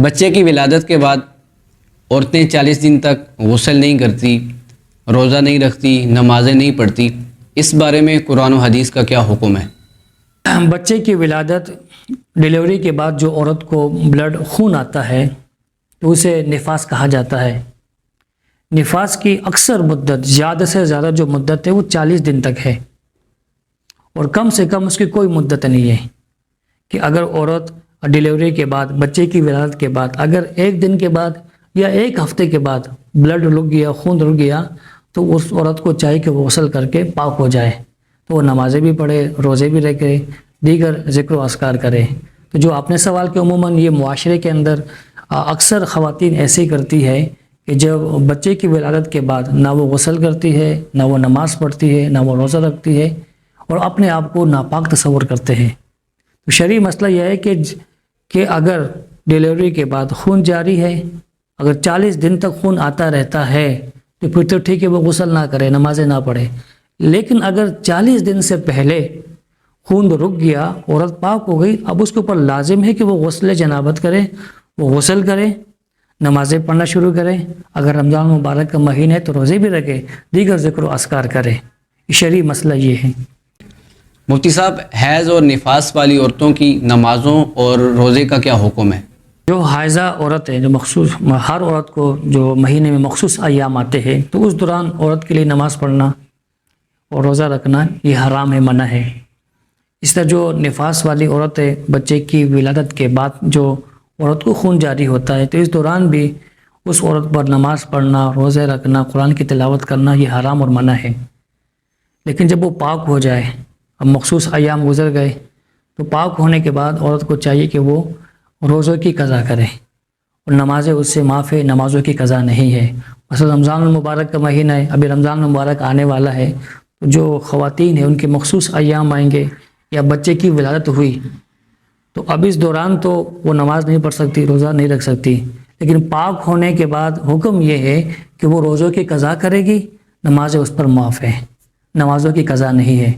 بچے کی ولادت کے بعد عورتیں 40 دن تک غسل نہیں کرتی، روزہ نہیں رکھتی، نمازیں نہیں پڑھتی، اس بارے میں قرآن و حدیث کا کیا حکم ہے؟ بچے کی ولادت ڈیلیوری کے بعد جو عورت کو بلڈ خون آتا ہے تو اسے نفاس کہا جاتا ہے۔ نفاس کی اکثر مدت، زیادہ سے زیادہ جو مدت ہے وہ 40 دن تک ہے، اور کم سے کم اس کی کوئی مدت نہیں ہے کہ اگر عورت ڈیلیوری کے بعد، بچے کی ولادت کے بعد اگر 1 دن کے بعد یا 1 ہفتے کے بعد بلڈ رک گیا، خون رک گیا، تو اس عورت کو چاہیے کہ وہ غسل کر کے پاک ہو جائے، تو وہ نمازیں بھی پڑھے، روزے بھی رکھے، دیگر ذکر و اذکار کرے۔ تو جو آپ نے سوال کہ عموماً یہ معاشرے کے اندر اکثر خواتین ایسے ہی کرتی ہے کہ جب بچے کی ولادت کے بعد نہ وہ غسل کرتی ہے، نہ وہ نماز پڑھتی ہے، نہ وہ روزہ رکھتی ہے، اور اپنے آپ کو ناپاک تصور کرتے ہیں۔ تو شرعی مسئلہ یہ ہے کہ اگر ڈیلیوری کے بعد خون جاری ہے، اگر 40 دن تک خون آتا رہتا ہے تو پھر تو ٹھیک ہے، وہ غسل نہ کرے، نمازیں نہ پڑھے۔ لیکن اگر 40 دن سے پہلے خون رک گیا، عورت پاک ہو گئی، اب اس کے اوپر لازم ہے کہ وہ غسل جنابت کرے، وہ غسل کرے، نمازیں پڑھنا شروع کرے، اگر رمضان مبارک کا مہینہ ہے تو روزے بھی رکھے، دیگر ذکر و اذکار کرے۔ شرعی مسئلہ یہ ہے۔ مفتی صاحب، حیض اور نفاس والی عورتوں کی نمازوں اور روزے کا کیا حکم ہے؟ جو حائضہ عورت ہے، جو مخصوص ہر عورت کو جو مہینے میں مخصوص ایام آتے ہیں تو اس دوران عورت کے لیے نماز پڑھنا اور روزہ رکھنا یہ حرام ہے، منع ہے۔ اس طرح جو نفاس والی عورت ہے، بچے کی ولادت کے بعد جو عورت کو خون جاری ہوتا ہے، تو اس دوران بھی اس عورت پر نماز پڑھنا، روزے رکھنا، قرآن کی تلاوت کرنا یہ حرام اور منع ہے۔ لیکن جب وہ پاک ہو جائے، اب مخصوص ایام گزر گئے، تو پاک ہونے کے بعد عورت کو چاہیے کہ وہ روزوں کی قضا کرے، اور نمازیں اس سے معاف ہے، نمازوں کی قضا نہیں ہے۔ مثلا رمضان المبارک کا مہینہ ہے، ابھی رمضان المبارک آنے والا ہے، تو جو خواتین ہیں ان کے مخصوص ایام آئیں گے، یا بچے کی ولادت ہوئی، تو اب اس دوران تو وہ نماز نہیں پڑھ سکتی، روزہ نہیں رکھ سکتی، لیکن پاک ہونے کے بعد حکم یہ ہے کہ وہ روزوں کی قضا کرے گی، نمازیں اس پر معاف ہے، نمازوں کی قضا نہیں ہے۔